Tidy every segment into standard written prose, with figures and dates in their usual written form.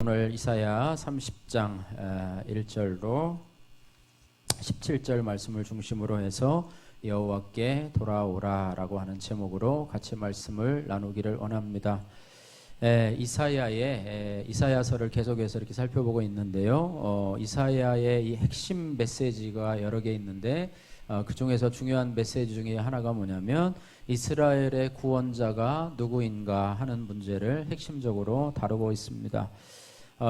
오늘 이사야 30장 1절로 17절 말씀을 중심으로 해서 여호와께 돌아오라라고 하는 제목으로 같이 말씀을 나누기를 원합니다. 이사야서를 계속해서 이렇게 살펴보고 있는데요. 이사야의 이 핵심 메시지가 여러 개 있는데 그 중에서 중요한 메시지 중에 하나가 뭐냐면 이스라엘의 구원자가 누구인가 하는 문제를 핵심적으로 다루고 있습니다.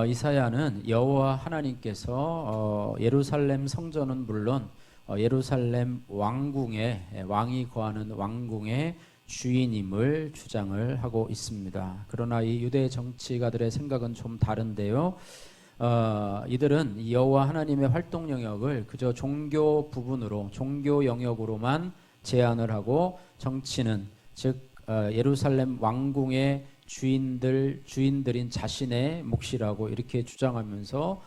이사야는 여호와 하나님께서 예루살렘 성전은 물론 예루살렘 왕궁에 왕이 거하는 왕궁의 주인임을 주장을 하고 있습니다. 그러나 이 유대 정치가들의 생각은 좀 다른데요. 이들은 여호와 하나님의 활동 영역을 그저 종교 부분으로 종교 영역으로만 제한을 하고 정치는 즉 예루살렘 왕궁의 주인들인 자신의 몫이라고 이렇게 주장하면서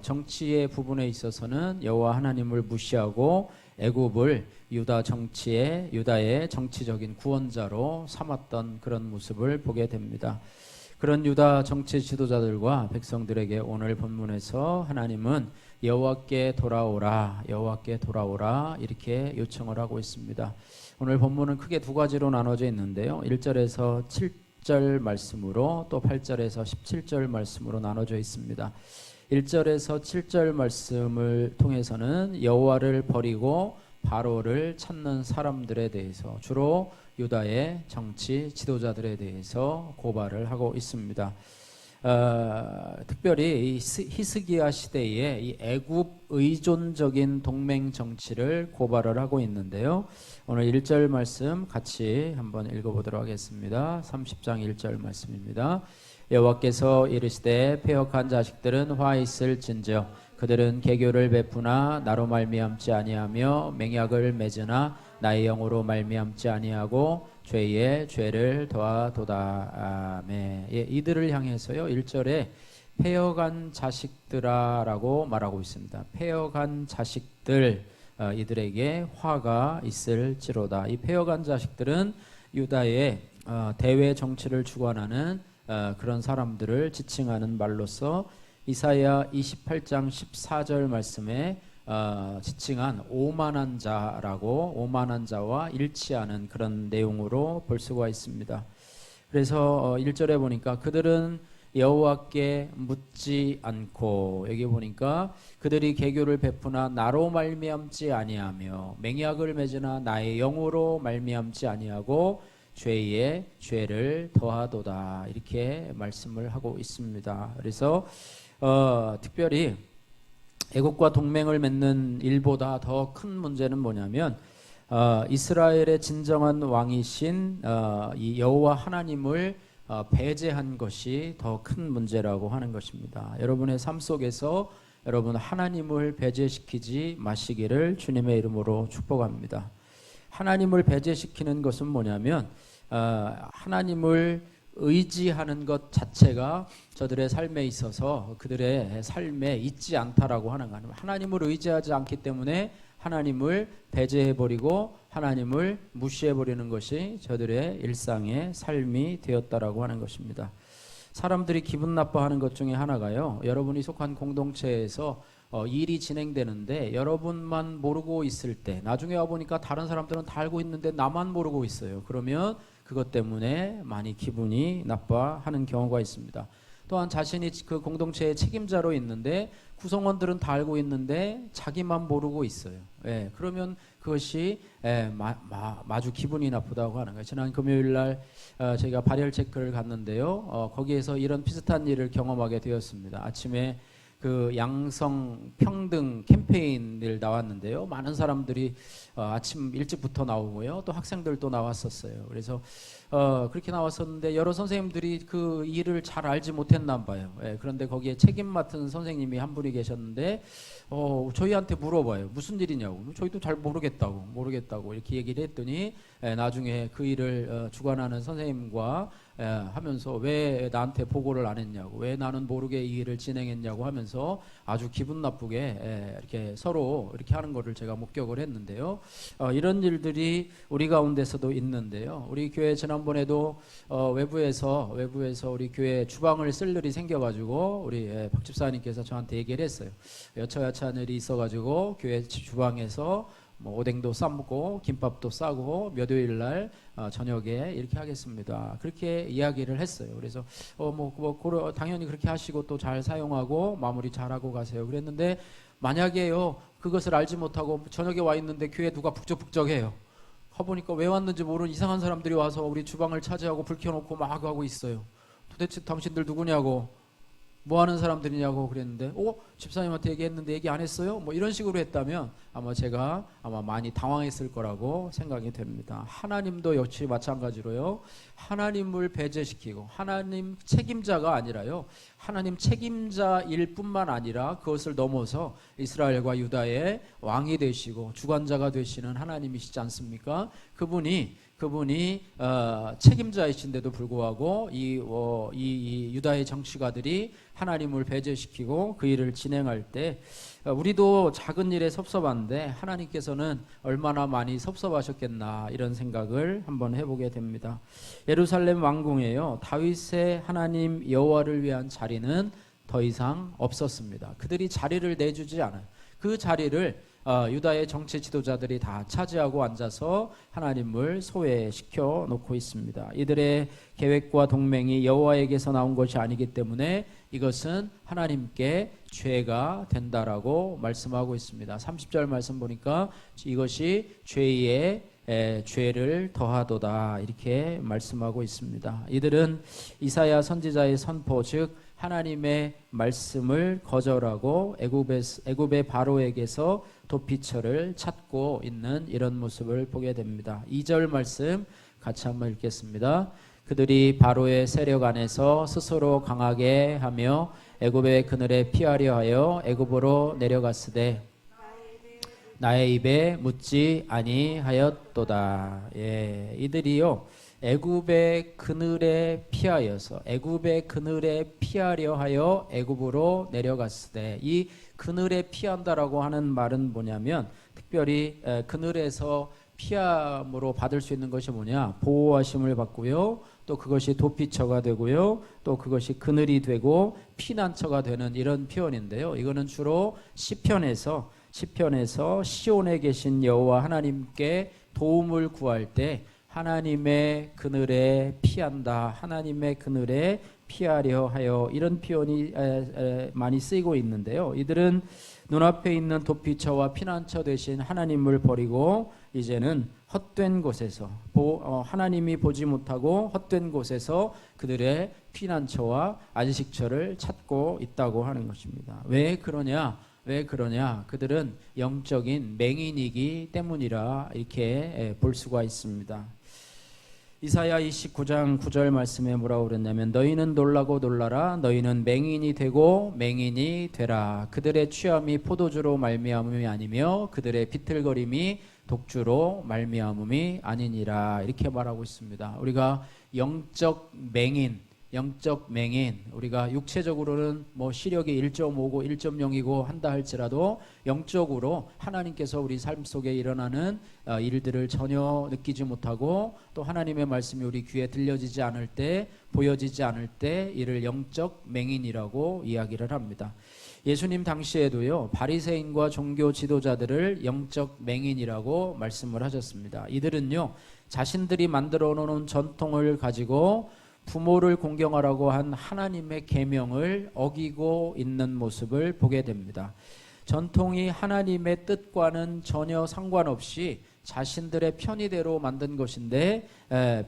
정치의 부분에 있어서는 여호와 하나님을 무시하고 애굽을 유다의 정치적인 구원자로 삼았던 그런 모습을 보게 됩니다. 그런 유다 정치 지도자들과 백성들에게 오늘 본문에서 하나님은 여호와께 돌아오라 이렇게 요청을 하고 있습니다. 오늘 본문은 크게 두 가지로 나눠져 있는데요. 1절에서 7절 말씀으로 또 8절에서 17절 말씀으로 나눠져 있습니다. 1절에서 7절 말씀을 통해서는 여호와를 버리고 바로를 찾는 사람들에 대해서 주로 유다의 정치 지도자들에 대해서 고발을 하고 있습니다. 특별히 이 히스기야 시대의 이 애굽 의존적인 동맹 정치를 고발을 하고 있는데요. 오늘 1절 말씀 같이 한번 읽어보도록 하겠습니다. 30장 1절 말씀입니다. 여호와께서 이르시되 패역한 자식들은 화 있을진저 그들은 계교를 베푸나 나로 말미암지 아니하며 맹약을 맺으나 나의 영으로 말미암지 아니하고 죄에 죄를 더하도다. 이들을 향해서요 1절에 패역한 자식들아라고 말하고 있습니다. 패역한 자식들 이들에게 화가 있을지로다. 이 패역한 자식들은 유다의 대외 정치를 주관하는 그런 사람들을 지칭하는 말로서 이사야 28장 14절 말씀에 지칭한 오만한 자와 일치하는 그런 내용으로 볼 수가 있습니다. 그래서 1절에 보니까 그들은 여호와께 묻지 않고, 여기 보니까 그들이 계교를 베푸나 나로 말미암지 아니하며 맹약을 맺으나 나의 영으로 말미암지 아니하고 죄에 죄를 더하도다 이렇게 말씀을 하고 있습니다. 그래서 특별히 애국과 동맹을 맺는 일보다 더 큰 문제는 뭐냐면 이스라엘의 진정한 왕이신 이 여호와 하나님을 배제한 것이 더 큰 문제라고 하는 것입니다. 여러분의 삶 속에서 여러분 하나님을 배제시키지 마시기를 주님의 이름으로 축복합니다. 하나님을 배제시키는 것은 뭐냐면 하나님을 의지하는 것 자체가 저들의 삶에 있어서 그들의 삶에 있지 않다라고 하는 거예요. 하나님을 의지하지 않기 때문에 하나님을 배제해버리고 하나님을 무시해버리는 것이 저들의 일상의 삶이 되었다라고 하는 것입니다. 사람들이 기분 나빠하는 것 중에 하나가요, 여러분이 속한 공동체에서 일이 진행되는데 여러분만 모르고 있을 때 나중에 와보니까 다른 사람들은 다 알고 있는데 나만 모르고 있어요. 그러면 그것 때문에 많이 기분이 나빠하는 경우가 있습니다. 또한 자신이 그 공동체의 책임자로 있는데 구성원들은 다 알고 있는데 자기만 모르고 있어요. 그러면 그것이 마주 기분이 나쁘다고 하는 거예요. 지난 금요일 날 저희가 발열 체크를 갔는데요. 거기에서 이런 비슷한 일을 경험하게 되었습니다. 아침에 그 양성 평등 캠페인을 나왔는데요. 많은 사람들이 아침 일찍부터 나오고요. 또 학생들도 나왔었어요. 그래서 그렇게 나왔었는데 여러 선생님들이 그 일을 잘 알지 못했나 봐요. 그런데 거기에 책임 맡은 선생님이 한 분이 계셨는데 저희한테 물어봐요. 무슨 일이냐고. 저희도 잘 모르겠다고 이렇게 얘기를 했더니 나중에 그 일을 주관하는 선생님과 하면서 왜 나한테 보고를 안 했냐고, 왜 나는 모르게 이 일을 진행했냐고 하면서 아주 기분 나쁘게 이렇게 서로 이렇게 하는 거를 제가 목격을 했는데요. 이런 일들이 우리 가운데서도 있는데요. 우리 교회 지난 지난번에도 외부에서 우리 교회 주방을 쓸 일이 생겨가지고 우리 박 집사님께서 저한테 얘기를 했어요. 여차여차한 일이 있어가지고 교회 주방에서 뭐 오뎅도 싸먹고 김밥도 싸고 몇요일 날 저녁에 이렇게 하겠습니다. 그렇게 이야기를 했어요. 그래서 당연히 그렇게 하시고 또 잘 사용하고 마무리 잘하고 가세요. 그랬는데 만약에요 그것을 알지 못하고 저녁에 와 있는데 교회 누가 북적북적해요. 가보니까 왜 왔는지 모르는 이상한 사람들이 와서 우리 주방을 차지하고 불 켜놓고 막 하고 있어요. 도대체 당신들 누구냐고, 뭐 하는 사람들이냐고 그랬는데, 집사님한테 얘기했는데 얘기 안 했어요? 뭐 이런 식으로 했다면 제가 많이 당황했을 거라고 생각이 됩니다. 하나님도 역시 마찬가지로요, 하나님을 배제시키고 하나님 책임자가 아니라요, 하나님 책임자일 뿐만 아니라 그것을 넘어서 이스라엘과 유다의 왕이 되시고 주관자가 되시는 하나님이시지 않습니까? 그분이 책임자이신데도 불구하고 이 유다의 정치가들이 하나님을 배제시키고 그 일을 진행할 때 우리도 작은 일에 섭섭한데 하나님께서는 얼마나 많이 섭섭하셨겠나, 이런 생각을 한번 해보게 됩니다. 예루살렘 왕궁에요, 다윗의 하나님 여호와를 위한 자리는 더 이상 없었습니다. 그들이 자리를 내주지 않아요. 그 자리를 유다의 정치 지도자들이 다 차지하고 앉아서 하나님을 소외시켜 놓고 있습니다. 이들의 계획과 동맹이 여호와에게서 나온 것이 아니기 때문에 이것은 하나님께 죄가 된다라고 말씀하고 있습니다. 30절 말씀 보니까 이것이 죄의 죄를 더하도다, 이렇게 말씀하고 있습니다. 이들은 이사야 선지자의 선포, 즉 하나님의 말씀을 거절하고 애굽의 바로에게서 도피처를 찾고 있는 이런 모습을 보게 됩니다. 2절 말씀 같이 한번 읽겠습니다. 그들이 바로의 세력 안에서 스스로 강하게 하며 애굽의 그늘에 피하려 하여 애굽으로 내려갔으되 나의 입에 묻지 아니하였도다. 이들이요 애굽의 그늘에 피하여서 애굽의 그늘에 피하려 하여 애굽으로 내려갔으되, 이 그늘에 피한다라고 하는 말은 뭐냐면 특별히 그늘에서 피함으로 받을 수 있는 것이 뭐냐, 보호하심을 받고요, 또 그것이 도피처가 되고요, 또 그것이 그늘이 되고 피난처가 되는 이런 표현인데요. 이거는 주로 시편에서 시온에 계신 여호와 하나님께 도움을 구할 때 하나님의 그늘에 피한다, 하나님의 그늘에 피하려 하여, 이런 표현이 많이 쓰이고 있는데요. 이들은 눈앞에 있는 도피처와 피난처 되신 하나님을 버리고 이제는 헛된 곳에서 하나님이 보지 못하고 헛된 곳에서 그들의 피난처와 안식처를 찾고 있다고 하는 것입니다. 왜 그러냐? 그들은 영적인 맹인이기 때문이라 이렇게 볼 수가 있습니다. 이사야 29장 9절 말씀에 뭐라고 그랬냐면 너희는 놀라고 놀라라, 너희는 맹인이 되고 맹인이 되라. 그들의 취함이 포도주로 말미암음이 아니며 그들의 비틀거림이 독주로 말미암음이 아니니라, 이렇게 말하고 있습니다. 우리가 영적 맹인, 우리가 육체적으로는 시력이 1.5고 1.0이고 한다 할지라도 영적으로 하나님께서 우리 삶 속에 일어나는 일들을 전혀 느끼지 못하고 또 하나님의 말씀이 우리 귀에 들려지지 않을 때, 보여지지 않을 때 이를 영적 맹인이라고 이야기를 합니다. 예수님 당시에도요, 바리새인과 종교 지도자들을 영적 맹인이라고 말씀을 하셨습니다. 이들은요, 자신들이 만들어 놓은 전통을 가지고 부모를 공경하라고 한 하나님의 계명을 어기고 있는 모습을 보게 됩니다. 전통이 하나님의 뜻과는 전혀 상관없이 자신들의 편의대로 만든 것인데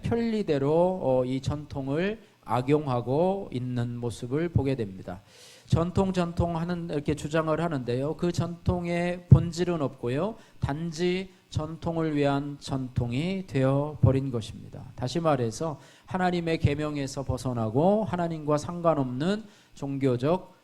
편리대로 이 전통을 악용하고 있는 모습을 보게 됩니다. 전통 하는 이렇게 주장을 하는데요, 그 전통의 본질은 없고요, 단지 전통을 위한 전통이 되어 버린 것입니다. 다시 말해서 하나님의 계명에서 벗어나고 하나님과 상관없는 종교적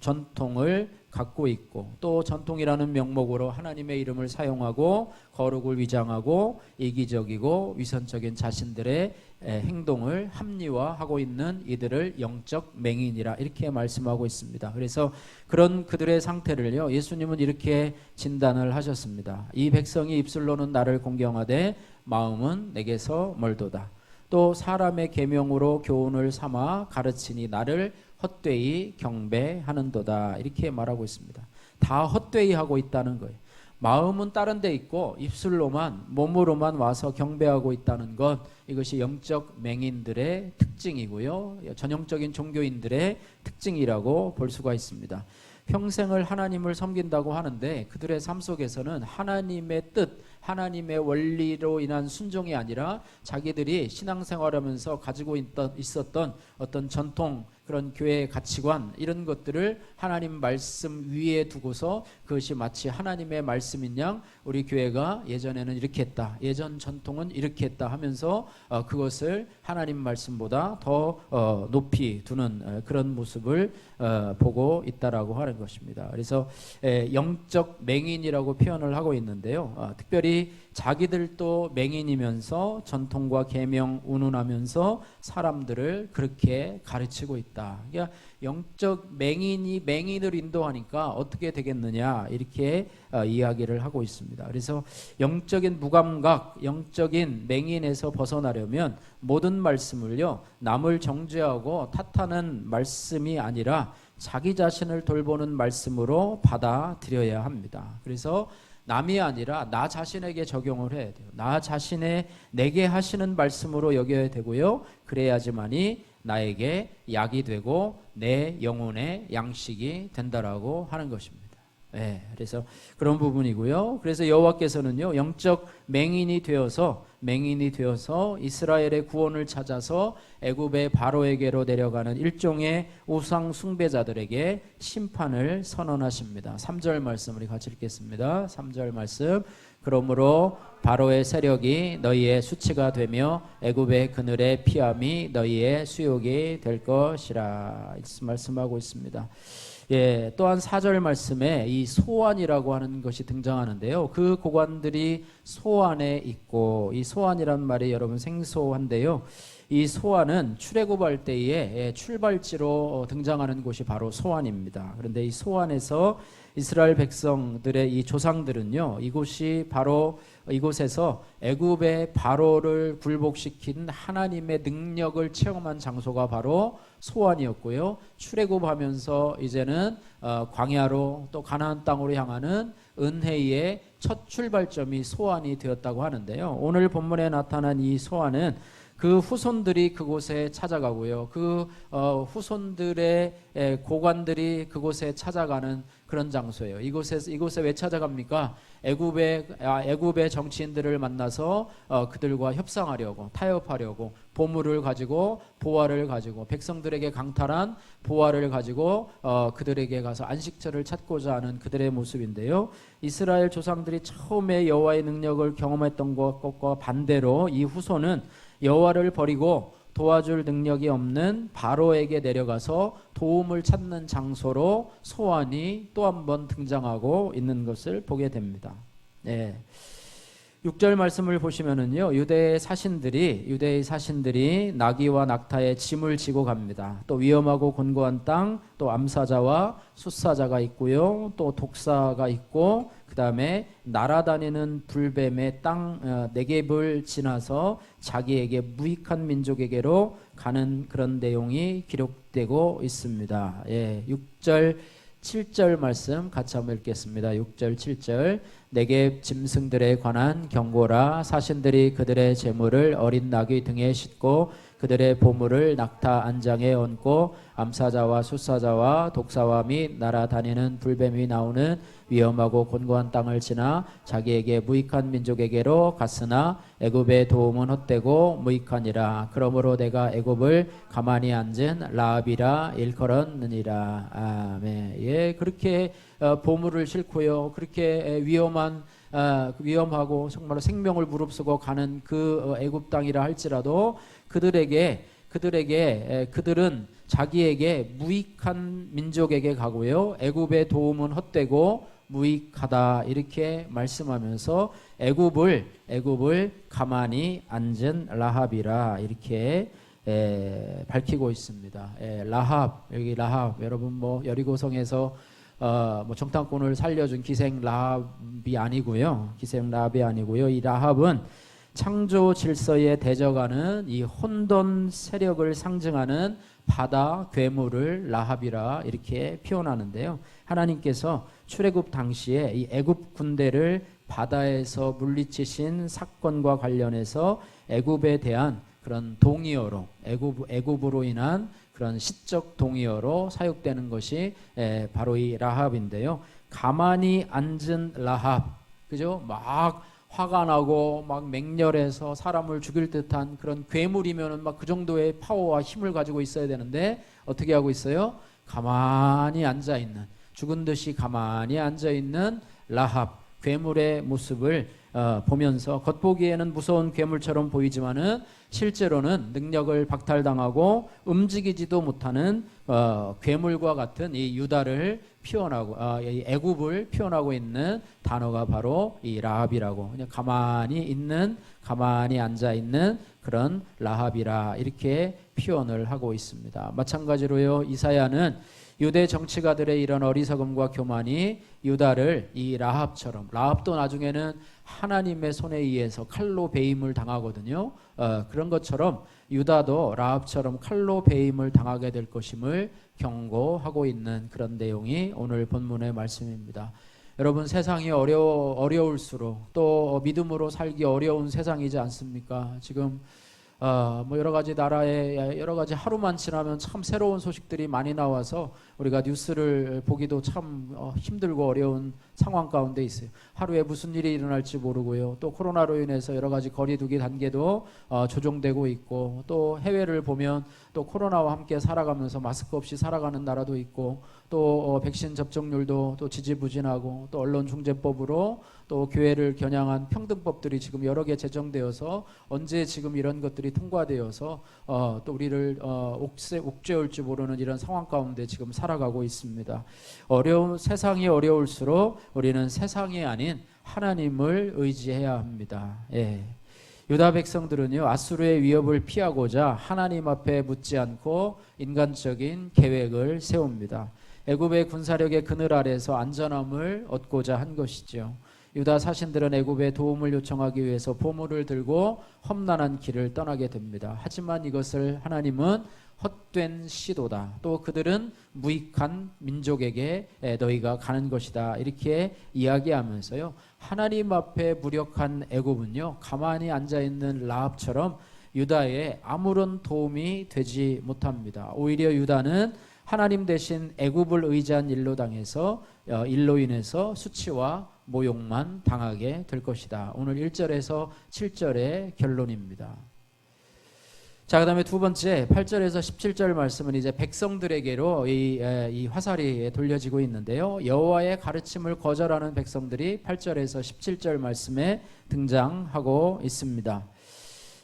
전통을 갖고 있고, 또 전통이라는 명목으로 하나님의 이름을 사용하고 거룩을 위장하고 이기적이고 위선적인 자신들의 행동을 합리화하고 있는 이들을 영적 맹인이라 이렇게 말씀하고 있습니다. 그래서 그런 그들의 상태를요, 예수님은 이렇게 진단을 하셨습니다. 이 백성이 입술로는 나를 공경하되 마음은 내게서 멀도다. 또 사람의 계명으로 교훈을 삼아 가르치니 나를 헛되이 경배하는도다. 이렇게 말하고 있습니다. 다 헛되이 하고 있다는 거예요. 마음은 다른 데 있고 입술로만, 몸으로만 와서 경배하고 있다는 것, 이것이 영적 맹인들의 특징이고요, 전형적인 종교인들의 특징이라고 볼 수가 있습니다. 평생을 하나님을 섬긴다고 하는데 그들의 삶 속에서는 하나님의 뜻, 하나님의 원리로 인한 순종이 아니라 자기들이 신앙생활하면서 가지고 있었던 어떤 전통, 그런 교회의 가치관, 이런 것들을 하나님 말씀 위에 두고서 그것이 마치 하나님의 말씀인 양 우리 교회가 예전에는 이렇게 했다, 예전 전통은 이렇게 했다 하면서 그것을 하나님 말씀보다 더 높이 두는 그런 모습을 보고 있다라고 하는 것입니다. 그래서 영적 맹인이라고 표현을 하고 있는데요, 특별히 자기들도 맹인이면서 전통과 계명 운운하면서 사람들을 그렇게 가르치고 있다. 그러니까 영적 맹인이 맹인을 인도하니까 어떻게 되겠느냐, 이렇게 이야기를 하고 있습니다. 그래서 영적인 무감각, 영적인 맹인에서 벗어나려면 모든 말씀을요, 남을 정죄하고 탓하는 말씀이 아니라 자기 자신을 돌보는 말씀으로 받아들여야 합니다. 그래서 남이 아니라 나 자신에게 적용을 해야 돼요. 나 자신의 내게 하시는 말씀으로 여겨야 되고요, 그래야지만이 나에게 약이 되고 내 영혼의 양식이 된다라고 하는 것입니다. 네, 그래서 그런 부분이고요. 그래서 여호와께서는요, 영적 맹인이 되어서 이스라엘의 구원을 찾아서 애굽의 바로에게로 내려가는 일종의 우상 숭배자들에게 심판을 선언하십니다. 3절 말씀 우리 같이 읽겠습니다. 3절 말씀. 그러므로 바로의 세력이 너희의 수치가 되며 애굽의 그늘의 피함이 너희의 수욕이 될 것이라, 말씀하고 있습니다. 예, 또한 4절 말씀에 이 소환이라고 하는 것이 등장하는데요, 그 고관들이 소환에 있고, 이 소환이란 말이 여러분 생소한데요, 이 소환은 출애굽할 때의 출발지로 등장하는 곳이 바로 소환입니다. 그런데 이 소환에서 이스라엘 백성들의 이 조상들은요, 이곳이 바로 이곳에서 애굽의 바로를 굴복시킨 하나님의 능력을 체험한 장소가 바로 소환이었고요, 출애굽하면서 이제는 광야로 또 가나안 땅으로 향하는 은혜의 첫 출발점이 소환이 되었다고 하는데요, 오늘 본문에 나타난 이 소환은 그 후손들이 그곳에 찾아가고요, 그 후손들의 고관들이 그곳에 찾아가는 그런 장소예요. 이곳에 왜 찾아갑니까? 애굽의 정치인들을 만나서 그들과 협상하려고, 타협하려고, 보물을 가지고, 보화를 가지고, 백성들에게 강탈한 보화를 가지고 그들에게 가서 안식처를 찾고자 하는 그들의 모습인데요, 이스라엘 조상들이 처음에 여호와의 능력을 경험했던 것과 반대로 이 후손은 여호와를 버리고 도와줄 능력이 없는 바로에게 내려가서 도움을 찾는 장소로 소환이 또 한 번 등장하고 있는 것을 보게 됩니다. 네. 6절 말씀을 보시면은요, 유대의 사신들이 나귀와 낙타에 짐을 지고 갑니다. 또 위험하고 곤고한 땅, 또 암사자와 숫사자가 있고요, 또 독사가 있고, 그 다음에 날아다니는 불뱀의 땅 네겝을 지나서 자기에게 무익한 민족에게로 가는 그런 내용이 기록되고 있습니다. 예, 6절 7절 말씀 같이 한번 읽겠습니다. 6절 7절. 네겝 짐승들에 관한 경고라. 사신들이 그들의 재물을 어린 나귀 등에 싣고 그들의 보물을 낙타 안장에 얹고 암사자와 숫사자와 독사와 및 날아다니는 불뱀이 나오는 위험하고 곤고한 땅을 지나 자기에게 무익한 민족에게로 갔으나 애굽의 도움은 헛되고 무익하니라. 그러므로 내가 애굽을 가만히 앉은 라합이라 일컬었느니라. 아멘. 예, 그렇게 보물을 싣고요, 그렇게 위험하고 정말 생명을 무릅쓰고 가는 그 애굽 땅이라 할지라도 그들은 자기에게 무익한 민족에게 가고요, 애굽의 도움은 헛되고 무익하다, 이렇게 말씀하면서 애굽을 가만히 앉은 라합이라, 이렇게 밝히고 있습니다. 여기 라합, 여러분 뭐 여리고성에서 정탐꾼을 살려준 기생 라합이 아니고요. 이 라합은 창조 질서에 대적하는 이 혼돈 세력을 상징하는 바다 괴물을 라합이라 이렇게 표현하는데요. 하나님께서 출애굽 당시에 이 애굽 군대를 바다에서 물리치신 사건과 관련해서 애굽에 대한 그런 동의어로 애굽으로 인한 그런 시적 동의어로 사용되는 것이 바로 이 라합인데요. 가만히 앉은 라합, 그죠? 막 화가 나고 막 맹렬해서 사람을 죽일 듯한 그런 괴물이면은 막 그 정도의 파워와 힘을 가지고 있어야 되는데 어떻게 하고 있어요? 가만히 앉아 있는, 죽은 듯이 가만히 앉아 있는 라합, 괴물의 모습을 보면서 겉보기에는 무서운 괴물처럼 보이지만은 실제로는 능력을 박탈당하고 움직이지도 못하는 괴물과 같은 이 유다를 표현하고 이 애굽을 표현하고 있는 단어가 바로 이 라합이라고, 그냥 가만히 앉아 있는 그런 라합이라 이렇게 표현을 하고 있습니다. 마찬가지로요, 이사야는 유대 정치가들의 이런 어리석음과 교만이 유다를 이 라합처럼, 라합도 나중에는 하나님의 손에 의해서 칼로 베임을 당하거든요. 그런 것처럼 유다도 라합처럼 칼로 베임을 당하게 될 것임을 경고하고 있는 그런 내용이 오늘 본문의 말씀입니다. 여러분, 세상이 어려울수록 또 믿음으로 살기 어려운 세상이지 않습니까? 지금 뭐 여러 가지 나라에 여러 가지 하루만 지나면 참 새로운 소식들이 많이 나와서 우리가 뉴스를 보기도 참 힘들고 어려운 상황 가운데 있어요. 하루에 무슨 일이 일어날지 모르고요. 또 코로나로 인해서 여러 가지 거리두기 단계도 조정되고 있고, 또 해외를 보면 또 코로나와 함께 살아가면서 마스크 없이 살아가는 나라도 있고, 또 백신 접종률도 또 지지부진하고, 또 언론중재법으로 또 교회를 겨냥한 평등법들이 지금 여러 개 제정되어서 언제 지금 이런 것들이 통과되어서 또 우리를 옥죄올지 모르는 이런 상황 가운데 지금 살아가고 있습니다. 세상이 어려울수록 우리는 세상이 아닌 하나님을 의지해야 합니다. 예. 유다 백성들은요, 아수르의 위협을 피하고자 하나님 앞에 묻지 않고 인간적인 계획을 세웁니다. 애굽의 군사력의 그늘 아래서 안전함을 얻고자 한 것이죠. 유다 사신들은 애굽에 도움을 요청하기 위해서 보물을 들고 험난한 길을 떠나게 됩니다. 하지만 이것을 하나님은 헛된 시도다, 또 그들은 무익한 민족에게 너희가 가는 것이다, 이렇게 이야기하면서요, 하나님 앞에 무력한 애굽은요, 가만히 앉아있는 라합처럼 유다에 아무런 도움이 되지 못합니다. 오히려 유다는 하나님 대신 애굽을 의지한 일로 인해서 수치와 모욕만 당하게 될 것이다. 오늘 1절에서 7절의 결론입니다. 자, 그 다음에 두 번째 8절에서 17절 말씀은 이제 백성들에게로 이 화살이 돌려지고 있는데요. 여호와의 가르침을 거절하는 백성들이 8절에서 17절 말씀에 등장하고 있습니다.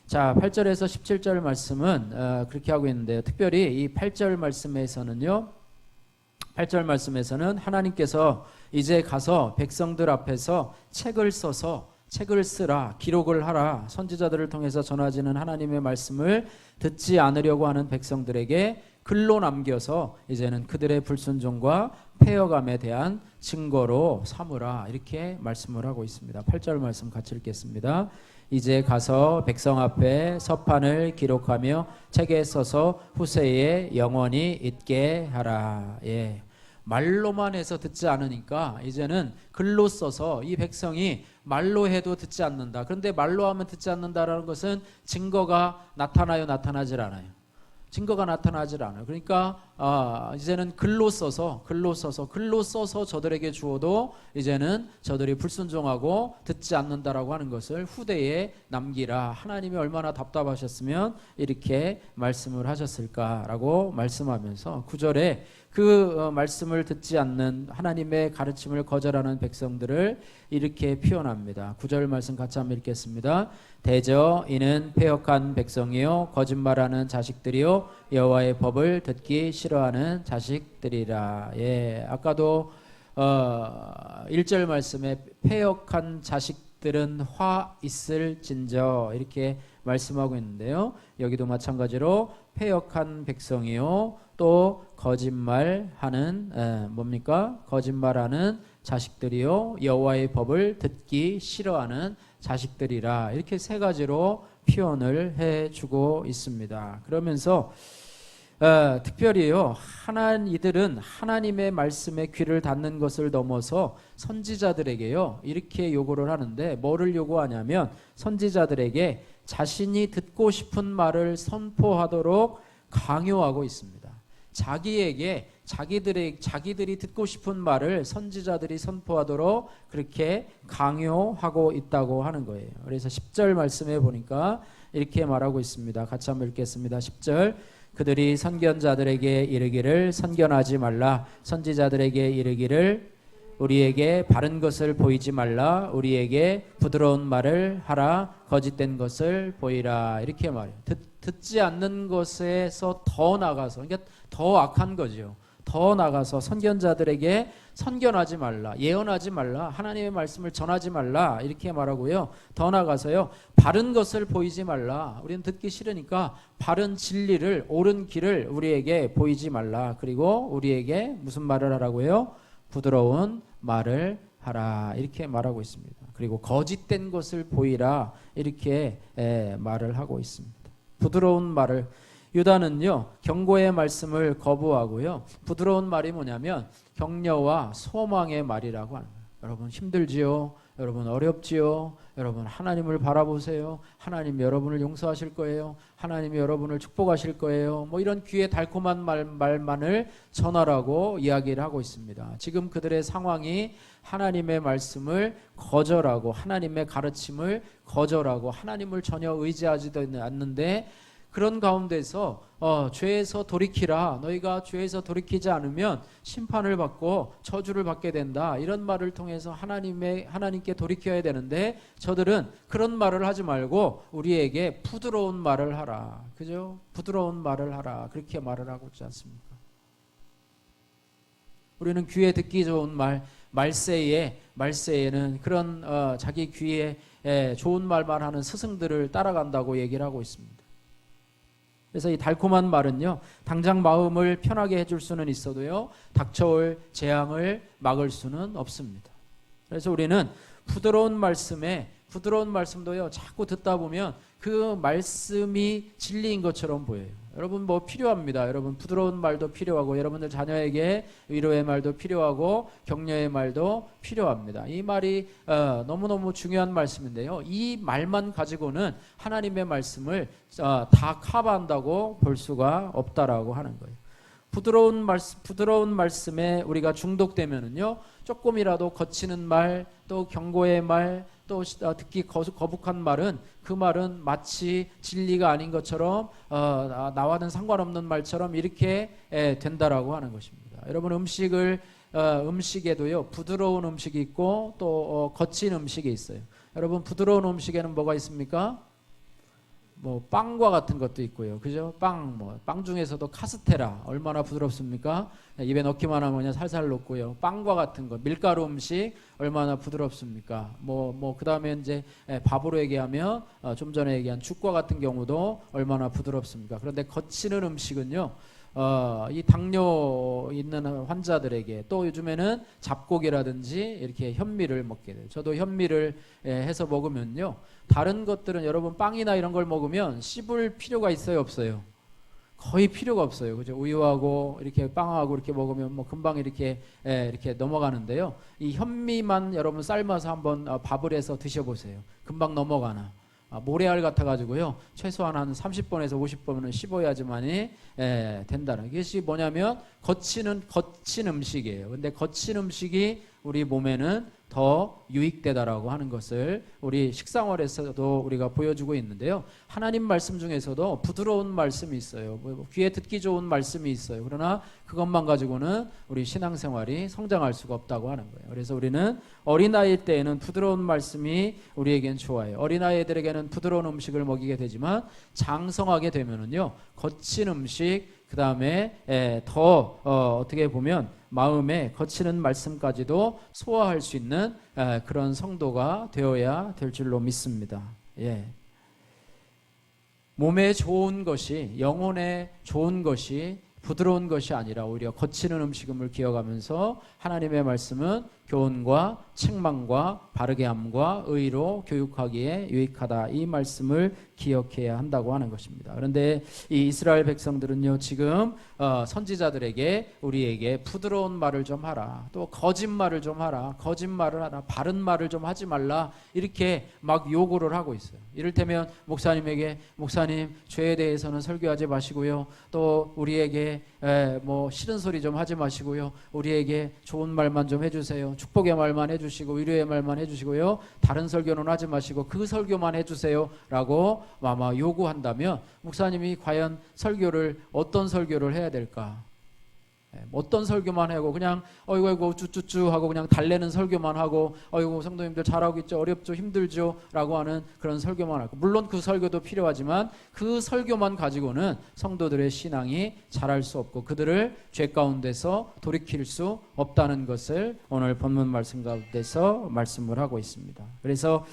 자, 8절에서 17절 말씀은 그렇게 하고 있는데요. 특별히 이 8절 말씀에서는 하나님께서 이제 가서 백성들 앞에서 책을 쓰라, 기록을 하라, 선지자들을 통해서 전하지는 하나님의 말씀을 듣지 않으려고 하는 백성들에게 글로 남겨서 이제는 그들의 불순종과 폐역함에 대한 증거로 삼으라, 이렇게 말씀을 하고 있습니다. 8절 말씀 같이 읽겠습니다. 이제 가서 백성 앞에 서판을 기록하며 책에 써서 후세에 영원히 있게 하라. 예. 말로만 해서 듣지 않으니까 이제는 글로 써서, 이 백성이 말로 해도 듣지 않는다. 그런데 말로 하면 듣지 않는다라는 것은 증거가 나타나요, 나타나질 않아요? 증거가 나타나질 않아요. 그러니까 이제는 글로 써서 저들에게 주어도 이제는 저들이 불순종하고 듣지 않는다라고 하는 것을 후대에 남기라. 하나님이 얼마나 답답하셨으면 이렇게 말씀을 하셨을까라고 말씀하면서 9절에 그 말씀을 듣지 않는, 하나님의 가르침을 거절하는 백성들을 이렇게 표현합니다. 9절 말씀 같이 한번 읽겠습니다. 대저 이는 패역한 백성이요 거짓말하는 자식들이요 여호와의 법을 듣기 싫어하는 자식들이라. 예, 아까도 1절 말씀에 패역한 자식들은 화 있을진저, 이렇게 말씀하고 있는데요. 여기도 마찬가지로 패역한 백성이요 또 거짓말하는 거짓말하는 자식들이요 여호와의 법을 듣기 싫어하는 자식들이라 이렇게 세 가지로 표현을 해주고 있습니다. 그러면서 특별히요, 이들은 하나님의 말씀에 귀를 닫는 것을 넘어서 선지자들에게요 이렇게 요구를 하는데, 뭐를 요구하냐면 선지자들에게 자신이 듣고 싶은 말을 선포하도록 강요하고 있습니다. 자기들이 듣고 싶은 말을 선지자들이 선포하도록 그렇게 강요하고 있다고 하는 거예요. 그래서 10절 말씀에 보니까 이렇게 말하고 있습니다. 같이 한번 읽겠습니다. 10절. 그들이 선견자들에게 이르기를 선견하지 말라. 선지자들에게 이르기를 우리에게 바른 것을 보이지 말라. 우리에게 부드러운 말을 하라. 거짓된 것을 보이라. 이렇게 말해요. 듣지 않는 것에서 더 나가서, 그러니까 더 악한 거죠. 더 나가서 선견자들에게 선견하지 말라, 예언하지 말라, 하나님의 말씀을 전하지 말라 이렇게 말하고요. 더 나가서요, 바른 것을 보이지 말라. 우리는 듣기 싫으니까 바른 진리를, 옳은 길을 우리에게 보이지 말라. 그리고 우리에게 무슨 말을 하라고요? 부드러운 말을 하라 이렇게 말하고 있습니다. 그리고 거짓된 것을 보이라 이렇게 말을 하고 있습니다. 부드러운 말을, 유다는요 경고의 말씀을 거부하고요, 부드러운 말이 뭐냐면 격려와 소망의 말이라고 하는 거예요. 여러분 힘들지요? 여러분 어렵지요? 여러분 하나님을 바라보세요. 하나님 여러분을 용서하실 거예요. 하나님이 여러분을 축복하실 거예요. 뭐 이런 귀에 달콤한 말만을 전하라고 이야기를 하고 있습니다. 지금 그들의 상황이 하나님의 말씀을 거절하고 하나님의 가르침을 거절하고 하나님을 전혀 의지하지도 않는데, 그런 가운데서 죄에서 돌이키라. 너희가 죄에서 돌이키지 않으면 심판을 받고 저주를 받게 된다. 이런 말을 통해서 하나님께 돌이켜야 되는데, 저들은 그런 말을 하지 말고 우리에게 부드러운 말을 하라. 그죠? 부드러운 말을 하라. 그렇게 말을 하고 있지 않습니까? 우리는 귀에 듣기 좋은 말세에는 그런 자기 귀에 좋은 말만 하는 스승들을 따라간다고 얘기를 하고 있습니다. 그래서 이 달콤한 말은요, 당장 마음을 편하게 해줄 수는 있어도요, 닥쳐올 재앙을 막을 수는 없습니다. 그래서 우리는 부드러운 말씀도요, 자꾸 듣다 보면 그 말씀이 진리인 것처럼 보여요. 여러분 뭐 필요합니다. 여러분 부드러운 말도 필요하고, 여러분들 자녀에게 위로의 말도 필요하고, 격려의 말도 필요합니다. 이 말이 너무너무 중요한 말씀인데요, 이 말만 가지고는 하나님의 말씀을 다 커버한다고 볼 수가 없다라고 하는 거예요. 부드러운 말씀에 우리가 중독되면은요, 조금이라도 거치는 말, 또 경고의 말, 또 듣기 거북한 말은, 그 말은 마치 진리가 아닌 것처럼 나와는 상관없는 말처럼 이렇게 된다라고 하는 것입니다. 여러분 음식에도요, 부드러운 음식이 있고 또 거친 음식이 있어요. 여러분 부드러운 음식에는 뭐가 있습니까? 뭐 빵과 같은 것도 있고요, 그죠? 빵 중에서도 카스테라 얼마나 부드럽습니까? 입에 넣기만 하면 그냥 살살 녹고요. 빵과 같은 것, 밀가루 음식 얼마나 부드럽습니까? 그 다음에 이제 밥으로 얘기하면 좀 전에 얘기한 죽과 같은 경우도 얼마나 부드럽습니까? 그런데 거치는 음식은요, 이 당뇨 있는 환자들에게, 또 요즘에는 잡곡이라든지 이렇게 현미를 먹게 돼요. 저도 현미를 해서 먹으면요, 다른 것들은 여러분 빵이나 이런 걸 먹으면 씹을 필요가 있어요, 없어요? 거의 필요가 없어요. 그죠? 우유하고 이렇게 빵하고 이렇게 먹으면 뭐 금방 이렇게 넘어가는데요, 이 현미만 여러분 삶아서 한번 밥을 해서 드셔보세요. 금방 넘어가나. 모래알 같아가지고요, 최소한 한 30번에서 50번은 씹어야지만이 된다는 것이 뭐냐면 거친 음식이에요. 근데 거친 음식이 우리 몸에는 더 유익되다라고 하는 것을 우리 식생활에서도 우리가 보여주고 있는데요, 하나님 말씀 중에서도 부드러운 말씀이 있어요. 귀에 듣기 좋은 말씀이 있어요. 그러나 그것만 가지고는 우리 신앙생활이 성장할 수가 없다고 하는 거예요. 그래서 우리는 어린아이 때에는 부드러운 말씀이 우리에겐 좋아요. 어린아이들에게는 부드러운 음식을 먹이게 되지만, 장성하게 되면은요, 거친 음식, 그 다음에 더 어떻게 보면 마음에 거치는 말씀까지도 소화할 수 있는 그런 성도가 되어야 될 줄로 믿습니다. 몸에 좋은 것이, 영혼에 좋은 것이 부드러운 것이 아니라 오히려 거치는 음식임을 기억하면서 하나님의 말씀은 교훈과 책망과 바르게 함과 의로 교육하기에 유익하다, 이 말씀을 기억해야 한다고 하는 것입니다. 그런데 이 이스라엘 백성들은요, 지금 선지자들에게, 우리에게 부드러운 말을 좀 하라, 또 거짓말을 좀 하라, 거짓말을 하라, 바른 말을 좀 하지 말라, 이렇게 막 요구를 하고 있어요. 이를테면 목사님에게, 목사님 죄에 대해서는 설교하지 마시고요, 또 우리에게 뭐 싫은 소리 좀 하지 마시고요, 우리에게 좋은 말만 좀 해주세요, 축복의 말만 해주시고 위로의 말만 해주시고요, 다른 설교는 하지 마시고 그 설교만 해주세요 라고 아마 요구한다면, 목사님이 과연 설교를, 어떤 설교를 해야 될까? 어떤 설교만 하고 그냥 어이구 쭈쭈쭈 하고 그냥 달래는 설교만 하고 어이구 성도님들 잘하고 있죠, 어렵죠, 힘들죠 라고 하는 그런 설교만 하고, 물론 그 설교도 필요하지만 그 설교만 가지고는 성도들의 신앙이 자랄 수 없고 그들을 죄 가운데서 돌이킬 수 없다는 것을 오늘 본문 말씀 가운데서 말씀을 하고 있습니다. 그래서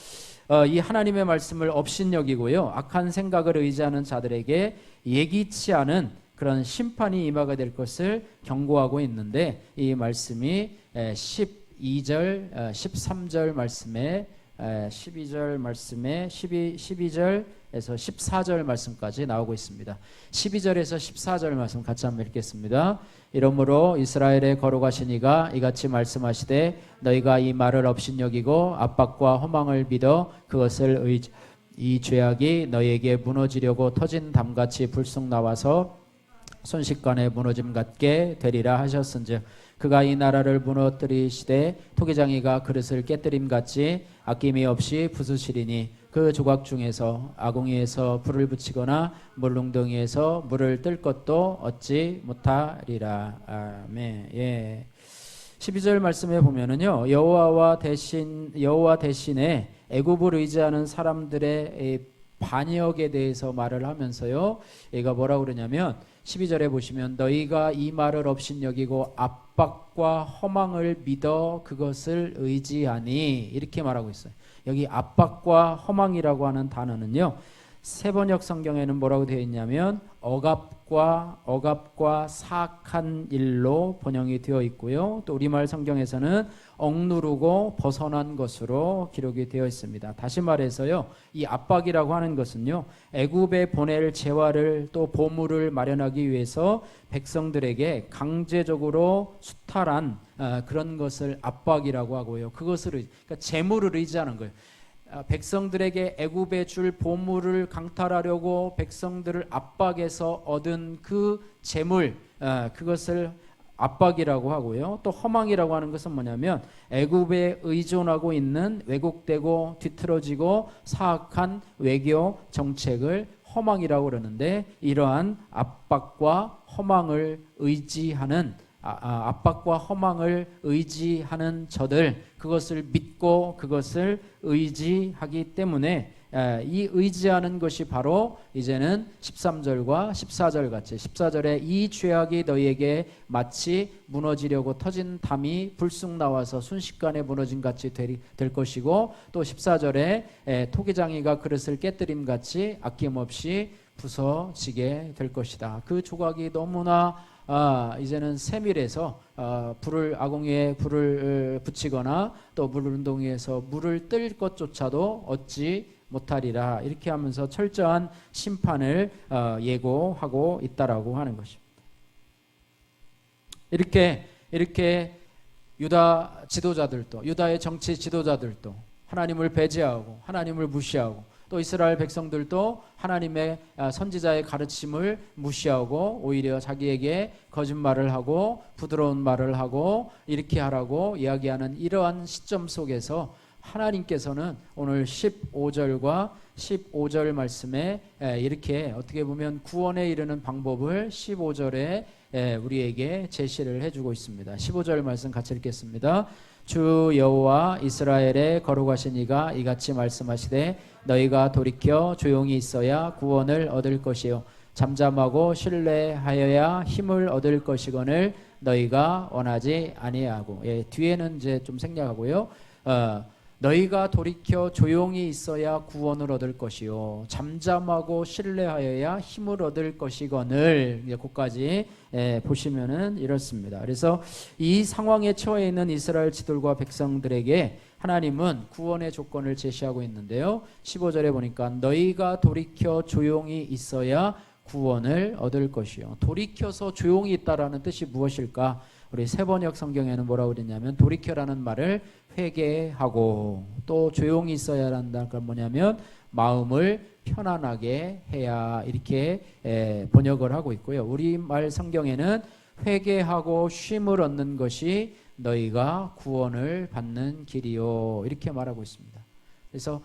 이 하나님의 말씀을 업신여기고요, 악한 생각을 의지하는 자들에게 예기치 않은 그런 심판이 임하게 될 것을 경고하고 있는데, 이 말씀이 12절, 13절 말씀에 12절 말씀에 12절에서 14절 말씀까지 나오고 있습니다. 12절에서 14절 말씀 같이 한번 읽겠습니다. 이러므로 이스라엘의 거룩하신 이가 이같이 말씀하시되 너희가 이 말을 업신여기고 압박과 허망을 믿어 그것을 이 죄악이 너희에게 무너지려고 터진 담같이 불쑥 나와서 순식간에 무너짐 같게 되리라 하셨은즉 그가 이 나라를 무너뜨리시되 토기장이가 그릇을 깨뜨림 같이 아낌이 없이 부수시리니 그 조각 중에서 아궁이에서 불을 붙이거나 물웅덩이에서 물을 뜰 것도 얻지 못하리라. 아멘. 예. 12절 말씀에 보면은요, 여호와 대신에 애굽을 의지하는 사람들의 반역에 대해서 말을 하면서요, 얘가 뭐라고 그러냐면 12절에 보시면 너희가 이 말을 업신여기고 압박과 허망을 믿어 그것을 의지하니, 이렇게 말하고 있어요. 여기 압박과 허망이라고 하는 단어는요, 세번역 성경에는 뭐라고 되어 있냐면 억압과 사악한 일로 번역이 되어 있고요, 또 우리말 성경에서는 억누르고 벗어난 것으로 기록이 되어 있습니다. 다시 말해서요, 이 압박이라고 하는 것은요, 애굽에 보낼 재화를 또 보물을 마련하기 위해서 백성들에게 강제적으로 수탈한 그런 것을 압박이라고 하고요, 그것을 그러니까 재물을 의지하는 거예요. 백성들에게 애굽에 줄 보물을 강탈하려고 백성들을 압박해서 얻은 그 재물, 그것을 압박이라고 하고요, 또 허망이라고 하는 것은 뭐냐면 애굽에 의존하고 있는 왜곡되고 뒤틀어지고 사악한 외교 정책을 허망이라고 그러는데, 이러한 압박과 허망을 의지하는 압박과 허망을 의지하는 저들, 그것을 믿고 그것을 의지하기 때문에 이 의지하는 것이 바로 이제는 13절과 14절 같이, 14절에 이 죄악이 너희에게 마치 무너지려고 터진 담이 불쑥 나와서 순식간에 무너진 같이 될 것이고, 또 14절에 토기장이가 그릇을 깨뜨림 같이 아낌없이 부서지게 될 것이다. 그 조각이 너무나 이제는 세밀해서 아궁이에 불을 붙이거나 또 물운동이에서 물을 뜰 것조차도 얻지 못하리라, 이렇게 하면서 철저한 심판을 예고하고 있다라고 하는 것입니다. 이렇게 유다 지도자들도, 유다의 정치 지도자들도 하나님을 배제하고 하나님을 무시하고, 또 이스라엘 백성들도 하나님의 선지자의 가르침을 무시하고 오히려 자기에게 거짓말을 하고 부드러운 말을 하고 이렇게 하라고 이야기하는 이러한 시점 속에서 하나님께서는 오늘 15절 말씀에 이렇게 어떻게 보면 구원에 이르는 방법을 15절에 우리에게 제시를 해주고 있습니다. 15절 말씀 같이 읽겠습니다. 주 여호와 이스라엘의 거룩하신 이가 이같이 말씀하시되 너희가 돌이켜 조용히 있어야 구원을 얻을 것이요 잠잠하고 신뢰하여야 힘을 얻을 것이거늘 너희가 원하지 아니하고. 뒤에는 이제 좀 생략하고요. 너희가 돌이켜 조용히 있어야 구원을 얻을 것이요 잠잠하고 신뢰하여야 힘을 얻을 것이거늘. 이제 거기까지 보시면은 이렇습니다. 그래서 이 상황에 처해 있는 이스라엘 지도들과 백성들에게 하나님은 구원의 조건을 제시하고 있는데요. 15절에 보니까 너희가 돌이켜 조용히 있어야 구원을 얻을 것이요. 돌이켜서 조용히 있다라는 뜻이 무엇일까? 우리 세번역 성경에는 뭐라고 그랬냐면 돌이켜라는 말을 회개하고 또 조용히 있어야 한다는 건 뭐냐면 마음을 편안하게 해야 이렇게 번역을 하고 있고요. 우리말 성경에는 회개하고 쉼을 얻는 것이 너희가 구원을 받는 길이요 이렇게 말하고 있습니다. 그래서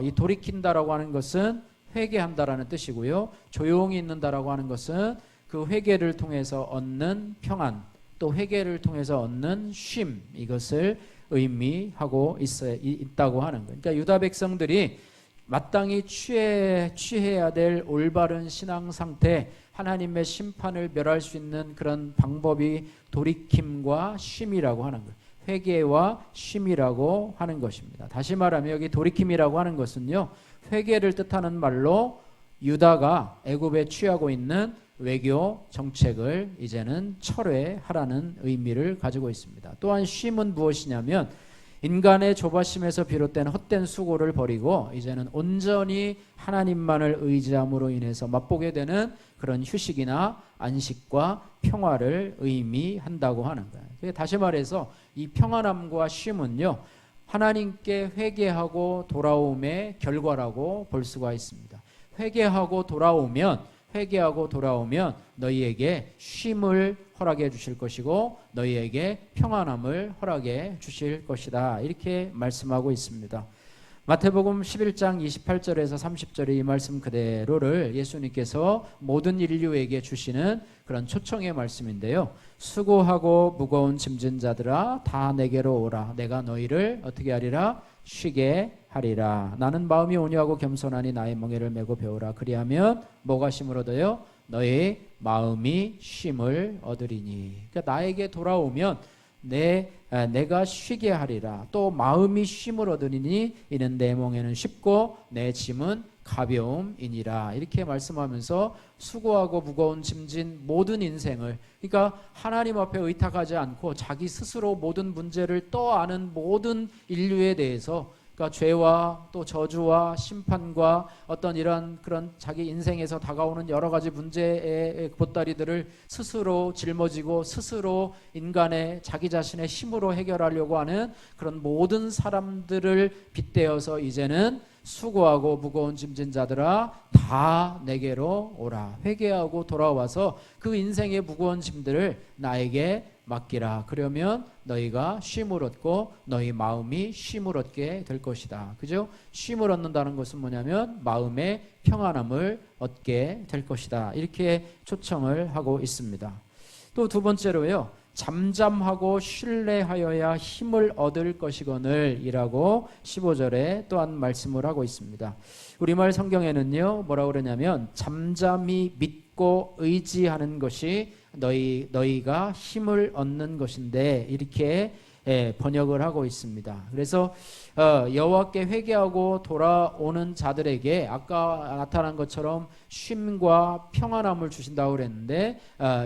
이 돌이킨다라고 하는 것은 회개한다라는 뜻이고요. 조용히 있는다라고 하는 것은 그 회개를 통해서 얻는 평안 또 회개를 통해서 얻는 쉼 이것을 의미하고 있다고 하는 거예요. 그러니까 유다 백성들이 마땅히 취해야 될 올바른 신앙 상태 하나님의 심판을 멸할 수 있는 그런 방법이 돌이킴과 쉼이라고 하는 거예요. 회개와 쉼이라고 하는 것입니다. 다시 말하면 여기 돌이킴이라고 하는 것은요. 회개를 뜻하는 말로 유다가 애굽에 취하고 있는 외교 정책을 이제는 철회하라는 의미를 가지고 있습니다. 또한 쉼은 무엇이냐면 인간의 조바심에서 비롯된 헛된 수고를 버리고 이제는 온전히 하나님만을 의지함으로 인해서 맛보게 되는 그런 휴식이나 안식과 평화를 의미한다고 하는 거예요. 다시 말해서 이 평안함과 쉼은요 하나님께 회개하고 돌아옴의 결과라고 볼 수가 있습니다. 회개하고 돌아오면 너희에게 쉼을 허락해 주실 것이고 너희에게 평안함을 허락해 주실 것이다. 이렇게 말씀하고 있습니다. 마태복음 11장 28절에서 30절의 이 말씀 그대로를 예수님께서 모든 인류에게 주시는 그런 초청의 말씀인데요. 수고하고 무거운 짐진 자들아 다 내게로 오라. 내가 너희를 어떻게 하리라? 쉬게 하리라. 나는 마음이 온유하고 겸손하니 나의 멍에를 메고 배우라. 그리하면 뭐가 쉼을 얻어요? 너희 마음이 쉼을 얻으리니. 그러니까 나에게 돌아오면 내가 쉬게 하리라. 또 마음이 쉼을 얻으리니 이는 내 멍에는 쉽고 내 짐은 가벼움이니라. 이렇게 말씀하면서 수고하고 무거운 짐진 모든 인생을 그러니까 하나님 앞에 의탁하지 않고 자기 스스로 모든 문제를 떠안은 모든 인류에 대해서 그러니까 죄와 또 저주와 심판과 어떤 이런 그런 자기 인생에서 다가오는 여러 가지 문제의 보따리들을 스스로 짊어지고 스스로 인간의 자기 자신의 힘으로 해결하려고 하는 그런 모든 사람들을 빗대어서 이제는 수고하고 무거운 짐진 자들아 다 내게로 오라. 회개하고 돌아와서 그 인생의 무거운 짐들을 나에게 맡기라. 그러면 너희가 쉼을 얻고 너희 마음이 쉼을 얻게 될 것이다. 그죠? 쉼을 얻는다는 것은 뭐냐면 마음의 평안함을 얻게 될 것이다. 이렇게 초청을 하고 있습니다. 또 두 번째로요. 잠잠하고 신뢰하여야 힘을 얻을 것이거늘 이라고 15절에 또한 말씀을 하고 있습니다. 우리말 성경에는요. 뭐라고 그러냐면 잠잠히 믿고 의지하는 것이 너희가 힘을 얻는 것인데 이렇게 번역을 하고 있습니다. 그래서 여호와께 회개하고 돌아오는 자들에게 아까 나타난 것처럼 쉼과 평안함을 주신다고 그랬는데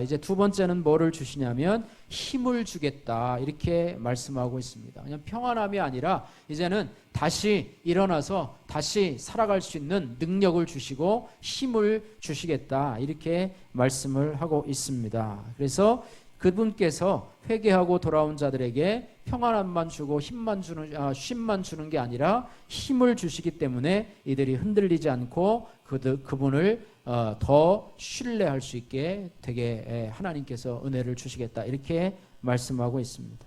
이제 두 번째는 뭐를 주시냐면 힘을 주겠다 이렇게 말씀하고 있습니다. 그냥 평안함이 아니라 이제는 다시 일어나서 다시 살아갈 수 있는 능력을 주시고 힘을 주시겠다 이렇게 말씀을 하고 있습니다. 그래서 그분께서 회개하고 돌아온 자들에게 평안함만 주고 쉼만 주는 게 아니라 힘을 주시기 때문에 이들이 흔들리지 않고 그분을 더 신뢰할 수 있게 되게 하나님께서 은혜를 주시겠다 이렇게 말씀하고 있습니다.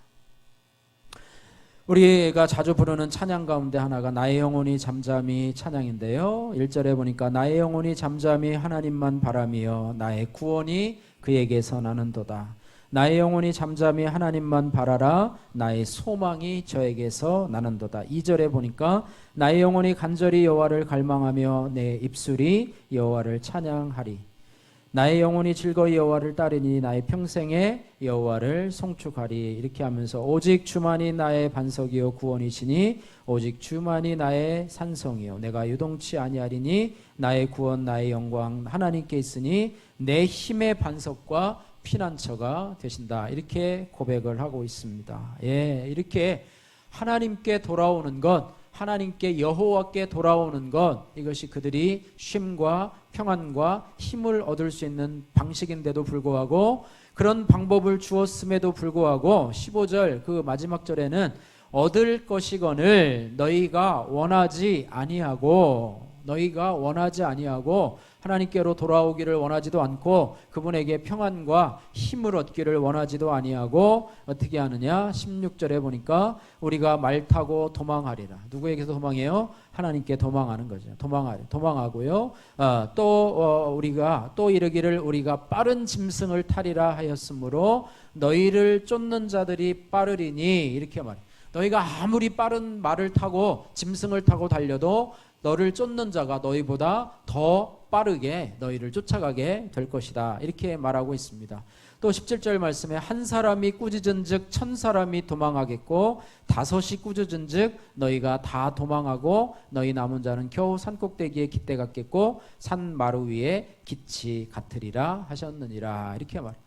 우리가 자주 부르는 찬양 가운데 하나가 나의 영혼이 잠잠히 찬양인데요. 1절에 보니까 나의 영혼이 잠잠히 하나님만 바라며 나의 구원이 그에게서 나는도다. 나의 영혼이 잠잠히 하나님만 바라라. 나의 소망이 저에게서 나는도다. 2절에 보니까 나의 영혼이 간절히 여호와를 갈망하며 내 입술이 여호와를 찬양하리. 나의 영혼이 즐거이 여호와를 따르니 나의 평생에 여호와를 송축하리. 이렇게 하면서 오직 주만이 나의 반석이요 구원이시니 오직 주만이 나의 산성이요 내가 유동치 아니하리니 나의 구원 나의 영광 하나님께 있으니 내 힘의 반석과 피난처가 되신다. 이렇게 고백을 하고 있습니다. 예, 이렇게 하나님께 돌아오는 것, 하나님께 여호와께 돌아오는 것, 이것이 그들이 쉼과 평안과 힘을 얻을 수 있는 방식인데도 불구하고, 그런 방법을 주었음에도 불구하고 15절 그 마지막 절에는 얻을 것이거늘 너희가 원하지 아니하고 하나님께로 돌아오기를 원하지도 않고 그분에게 평안과 힘을 얻기를 원하지도 아니하고 어떻게 하느냐? 16절에 보니까 우리가 말 타고 도망하리라. 누구에게서 도망해요? 하나님께 도망하는 거죠. 도망하고요. 우리가 또 이르기를 우리가 빠른 짐승을 타리라 하였으므로 너희를 쫓는 자들이 빠르리니. 이렇게 말해요. 너희가 아무리 빠른 말을 타고 짐승을 타고 달려도 너를 쫓는 자가 너희보다 더 빠르게 너희를 쫓아가게 될 것이다. 이렇게 말하고 있습니다. 또 17절 말씀에 한 사람이 꾸짖은즉 1000사람이 도망하겠고 5이 꾸짖은즉 너희가 다 도망하고 너희 남은 자는 겨우 산꼭대기에 깃대 같겠고 산 마루 위에 깃이 같으리라 하셨느니라. 이렇게 말해요.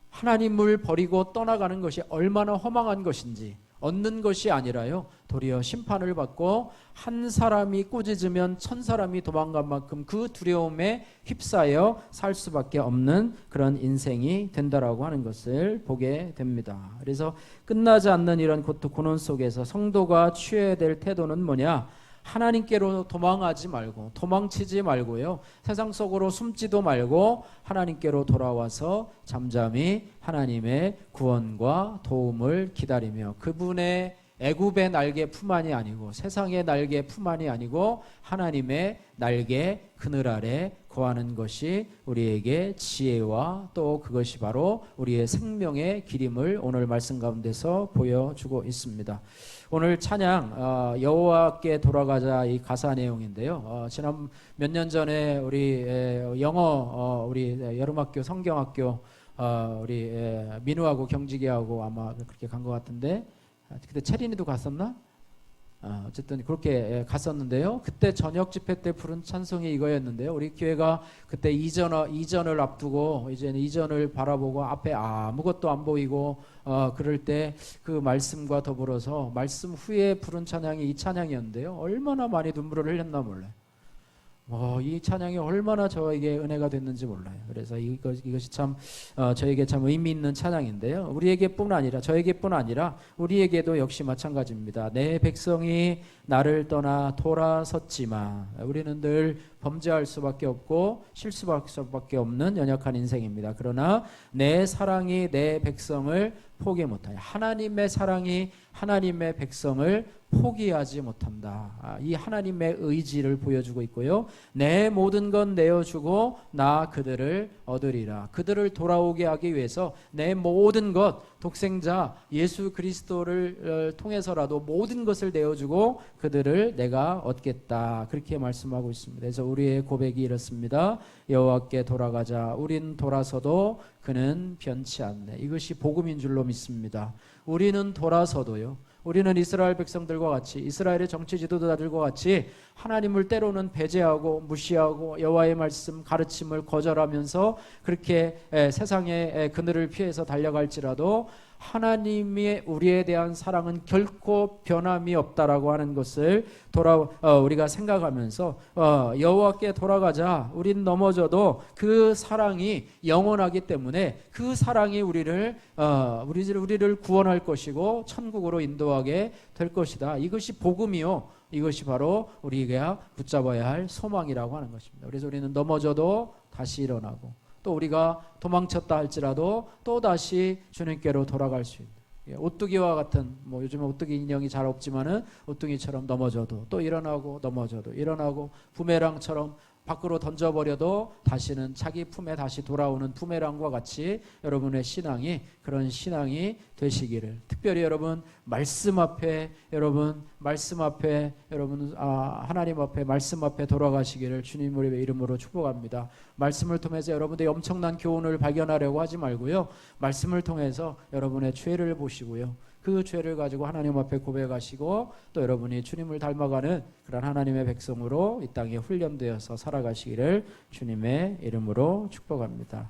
하나님을 버리고 떠나가는 것이 얼마나 허망한 것인지, 얻는 것이 아니라요, 도리어 심판을 받고 한 사람이 꾸짖으면 1000사람이 도망간 만큼 그 두려움에 휩싸여 살 수밖에 없는 그런 인생이 된다라고 하는 것을 보게 됩니다. 그래서 끝나지 않는 이런 고난 속에서 성도가 취해야 될 태도는 뭐냐? 하나님께로 도망하지 말고, 도망치지 말고요, 세상 속으로 숨지도 말고 하나님께로 돌아와서 잠잠히 하나님의 구원과 도움을 기다리며 그분의 애굽의 날개 품만이 아니고 세상의 날개 품만이 아니고 하나님의 날개 그늘 아래 거하는 것이 우리에게 지혜와 또 그것이 바로 우리의 생명의 길임을 오늘 말씀 가운데서 보여주고 있습니다. 오늘 찬양 여호와께 돌아가자 이 가사 내용인데요. 지난 몇 년 전에 우리 영어 우리 여름학교 성경학교 우리 민우하고 경직이하고 아마 그렇게 간 것 같은데 그때 체린이도 갔었나? 어쨌든 그렇게 갔었는데요. 그때 저녁 집회 때 부른 찬송이 이거였는데요. 우리 교회가 그때 이전을 앞두고 이제는 이전을 바라보고 앞에 아무것도 안 보이고 그럴 때 그 말씀과 더불어서 말씀 후에 부른 찬양이 이 찬양이었는데요. 얼마나 많이 눈물을 흘렸나 몰라요. 이 찬양이 얼마나 저에게 은혜가 됐는지 몰라요. 그래서 이것이 참 저에게 참 의미 있는 찬양인데요. 우리에게뿐 아니라 저에게뿐 아니라 우리에게도 역시 마찬가지입니다. 내 백성이 나를 떠나 돌아섰지만 우리는 늘 범죄할 수밖에 없고 실수할 수밖에 없는 연약한 인생입니다. 그러나 내 사랑이 내 백성을 포기 못하냐. 하나님의 사랑이 하나님의 백성을 포기하지 못한다. 이 하나님의 의지를 보여주고 있고요. 내 모든 건 내어주고 나 그들을 얻으리라. 그들을 돌아오게 하기 위해서 내 모든 것, 독생자 예수 그리스도를 통해서라도 모든 것을 내어주고 그들을 내가 얻겠다. 그렇게 말씀하고 있습니다. 그래서 우리의 고백이 이렇습니다. 여호와께 돌아가자. 우린 돌아서도 그는 변치 않네. 이것이 복음인 줄로 믿습니다. 우리는 돌아서도요, 우리는 이스라엘 백성들과 같이, 이스라엘의 정치 지도자들과 같이 하나님을 때로는 배제하고 무시하고 여호와의 말씀 가르침을 거절하면서 그렇게 세상의 그늘을 피해서 달려갈지라도 하나님의 우리에 대한 사랑은 결코 변함이 없다라고 하는 것을 우리가 생각하면서 여호와께 돌아가자. 우린 넘어져도 그 사랑이 영원하기 때문에 그 사랑이 우리를 구원할 것이고 천국으로 인도하게 될 것이다. 이것이 복음이요, 이것이 바로 우리가 붙잡아야 할 소망이라고 하는 것입니다. 그래서 우리는 넘어져도 다시 일어나고 또 우리가 도망쳤다 할지라도 또 다시 주님께로 돌아갈 수 있는, 오뚜기와 같은, 요즘에 오뚜기 인형이 잘 없지만은 오뚜기처럼 넘어져도 또 일어나고 넘어져도 일어나고 부메랑처럼 밖으로 던져버려도 다시는 자기 품에 다시 돌아오는 부메랑과 같이 여러분의 신앙이 그런 신앙이 되시기를, 특별히 여러분 말씀 앞에 하나님 앞에 말씀 앞에 돌아가시기를 주님의 이름으로 축복합니다. 말씀을 통해서 여러분들이 엄청난 교훈을 발견하려고 하지 말고요, 말씀을 통해서 여러분의 죄를 보시고요, 그 죄를 가지고 하나님 앞에 고백하시고 또 여러분이 주님을 닮아가는 그런 하나님의 백성으로 이 땅에 훈련되어서 살아가시기를 주님의 이름으로 축복합니다.